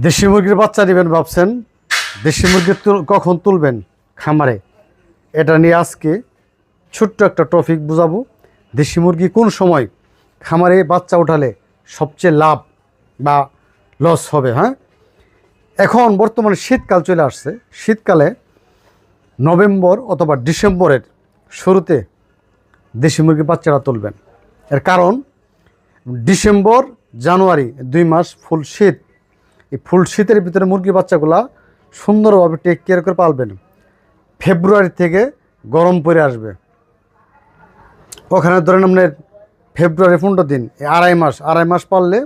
দেশি মুরগির বাচ্চা নেবেন ভাবছেন, দেশি মুরগি কখন তুলবেন খামারে, এটা নিয়ে আজকে ছোট্ট একটা টপিক বুঝাবো। দেশি মুরগি কোন সময় খামারে বাচ্চা উঠালে সবচেয়ে লাভ বা লস হবে। হ্যাঁ, এখন বর্তমানে শীতকাল চলে আসছে। শীতকালে নভেম্বর অথবা ডিসেম্বরের শুরুতে দেশি মুরগির বাচ্চারা তুলবেন। এর কারণ ডিসেম্বর জানুয়ারি 2 মাস ফুল শীত। এই ফুল শীতের ভিতরে মুরগির বাচ্চাগুলা সুন্দরভাবে টেক কেয়ার করে পালবেন। ফেব্রুয়ারি থেকে গরম পড়ে আসবে, ওখানে ধরেন আপনার ফেব্রুয়ারি 15 দিন, এই আড়াই মাস পারলে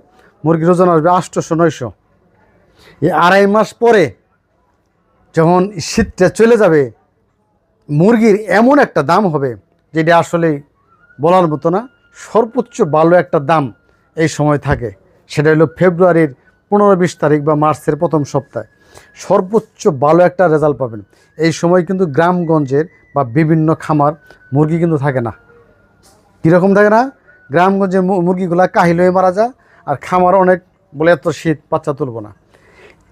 মুরগির ওজন আসবে 800-900। এই আড়াই মাস পরে যখন শীতটা চলে যাবে, মুরগির এমন একটা দাম হবে যেটা আসলে বলার মতো না। সর্বোচ্চ ভালো একটা দাম এই সময় থাকে, সেটা হলো ফেব্রুয়ারির 15-20 তারিখ বা মার্চের প্রথম সপ্তাহে সর্বোচ্চ ভালো একটা রেজাল্ট পাবেন। এই সময় কিন্তু গ্রামগঞ্জের বা বিভিন্ন খামার মুরগি কিন্তু থাকে না। কীরকম থাকে না, গ্রামগঞ্জের মুরগিগুলা কাহিল হয়ে মারা যায়, আর খামার অনেক বলে এত শীত বাচ্চা তুলব না।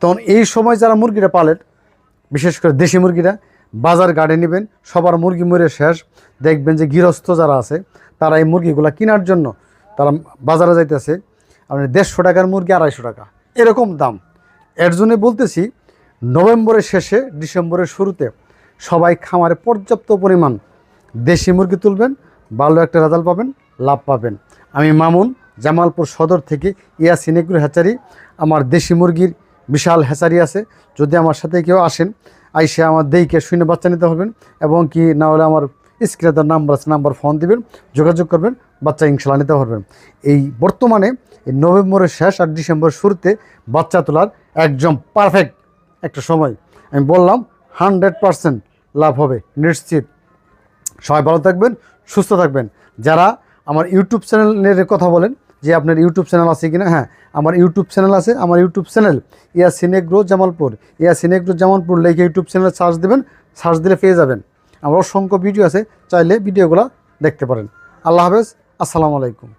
তখন এই সময় যারা মুরগিটা পালেন, বিশেষ করে দেশি মুরগিরা বাজার গাড়ি নেবেন, সবার মুরগি মরে শেষ। দেখবেন যে গৃহস্থ যারা আছে তারা এই মুরগিগুলা কেনার জন্য তারা বাজারে যাইতেছে, আপনার 150 টাকার মুরগি 250 টাকা এরকম দাম। এর জন্য বলতেছি, নভেম্বরের শেষে ডিসেম্বরের শুরুতে সবাই খামারে পর্যাপ্ত পরিমাণ দেশি মুরগি তুলবেন, ভালো একটা রেজাল্ট পাবেন, লাভ পাবেন। আমি মামুন, জামালপুর সদর থেকে ইয়াসিন এগ্রো হ্যাচারি। আমার দেশি মুরগির বিশাল হ্যাচারি আছে। যদি আমার সাথে কেউ আসেন, আইসে আমার দেইকে শুনে বাচ্চা নিতে পারবেন, এবং কি না হলে আমার স্ক্রিনে নাম্বার আছে, নাম্বার ফোন দিবেন, যোগাযোগ করবেন, বাচ্চা ইনশাল্লাহ নিতে পারবেন। এই বর্তমানে এই নভেম্বরের শেষ আর ডিসেম্বরের শুরুতে বাচ্চা তোলার একদম পারফেক্ট একটা সময়। আমি বললাম 100% লাভ হবে নিশ্চিত। সবাই ভালো থাকবেন, সুস্থ থাকবেন। যারা আমার ইউটিউব চ্যানেলের কথা বলেন যে আপনার ইউটিউব চ্যানেল আছে কিনা, হ্যাঁ, আমার ইউটিউব চ্যানেল আছে। আমার YouTube channel Yasin agro Jamalpur. Yasin agro Jamalpur লিখে ইউটিউব চ্যানেলে সার্চ দেবেন, সার্চ দিলে পেয়ে যাবেন। আমার অসংখ্য ভিডিও আছে, চাইলে ভিডিওগুলো দেখতে পারেন। আল্লাহ হাফেজ, আসসালামু আলাইকুম।